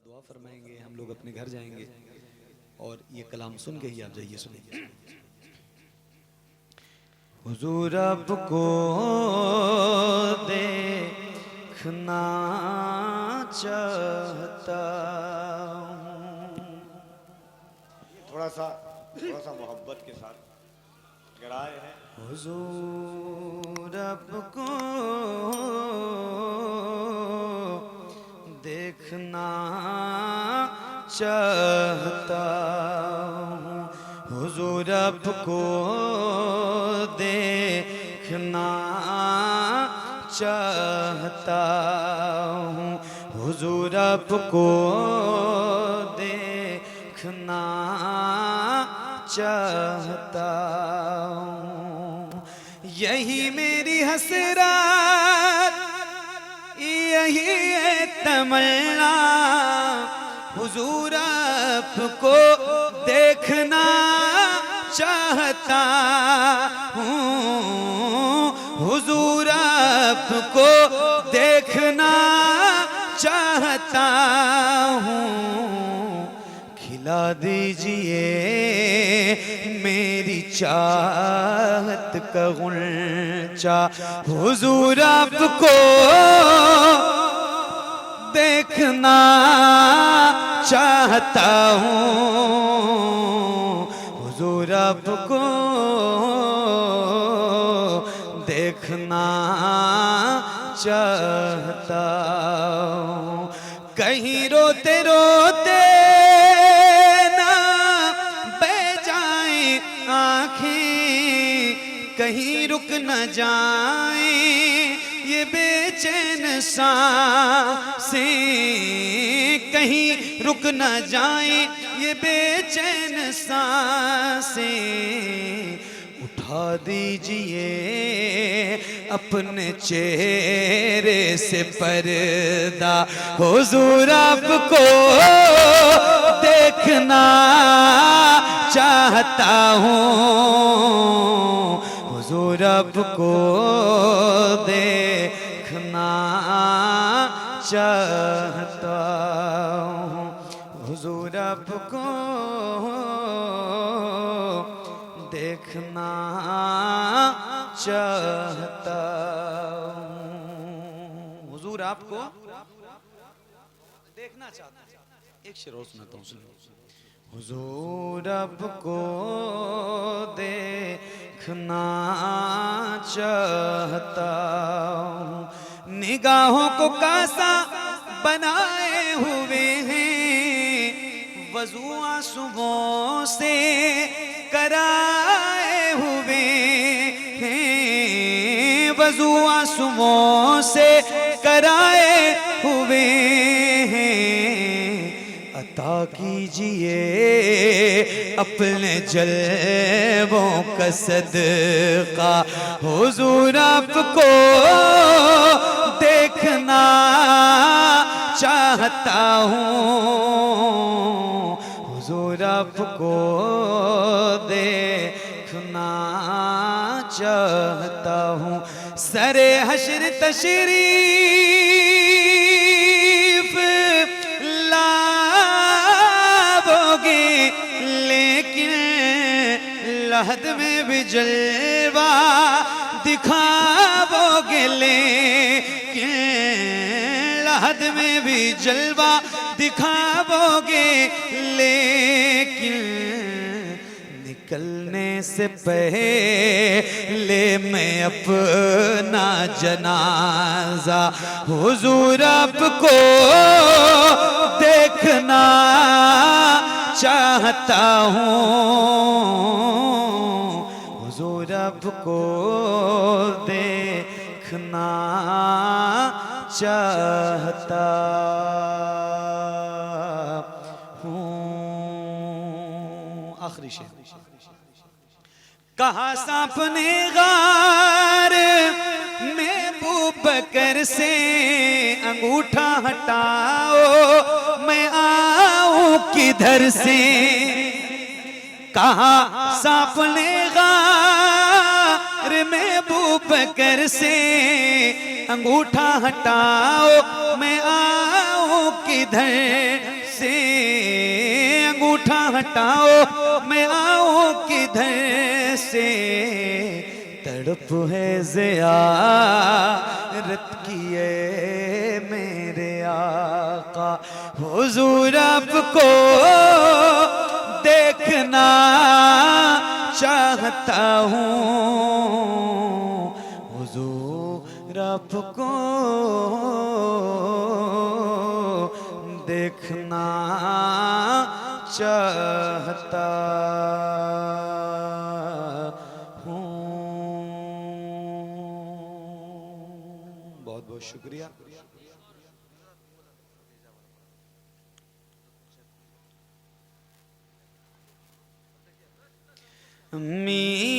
दुआ फरमाएंगे, हम लोग अपने घर जाएंगे और ये कलाम सुन के ही आप जाइए, सुनिए। हुजूर आपको देखना चाहता हूँ। थोड़ा सा मोहब्बत के साथ गड़ाए हैं। हुजूर आपको देखना चाहता हूँ। हुजूर आपको देखना चाहता हूँ। हुजूर आपको देखना चाहता हूँ। यही मेरी हसरत, यही है तमन्ना, हुजूर आपको देखना चाहता हूँ। हुजूर आपको देखना चाहता हूँ। खिला दीजिए मेरी चाहत का गुलचा, हुजूर आपको देखना चाहता हूँ। हुजूर आपको देखना चाहता हूँ। कहीं रोते रोते ना बह जाए आँखें, कहीं रुक न जाए ये बेचैन सांसें, कहीं रुक न जाए ये बेचैन सांसें। उठा दीजिए अपने चेहरे से पर्दा, हुजूर आपको देखना चाहता हूँ। हुजूर आपको देखना चाहता हूँ। हुजूर आपको देखना चाहता हूँ। हुजूर आपको देखना चाहता हूँ। एक शेर और सुनाता हूँ, सुनिए। हुजूर आपको देखना चाहता हूँ। निगाहों को कासा बनाए हुए हैं, वज़ू आंसुओं से कराए हुए हैं, वज़ू आंसुओं से कराए हुए हैं। अता कीजिए अपने जलवों का सदका, हुजूर आपको देखना चाहता हूँ। हुजूर आपको देखना चाहता हूँ। सरे हश्र तशरीफ लाओगे, लेकिन लहद में भी जलवा दिखाओगे, लेकिन लहद में भी जलवा दिखाओगे, लेकिन निकलने से पहले मैं अपना जनाजा हुजूर आपको देखना चाहता हूँ। हुजूर आपको देखना चाहता हूँ। आखिरी शेर। कहा सांप ने गार में बूबकर से अंगूठा हटाओ, मैं आऊं किधर से। कहा सांप ने गार में बूबकर से अंगूठा हटाओ, मैं आऊं किधर से अंगूठा हटाओ, मैं आऊं किधर से। तड़प है ज़ियारत की है मेरे आका, हुजूर आपको देखना चाहता हूँ, हुजूर आपको देखना चाहता हूँ। बहुत बहुत शुक्रिया।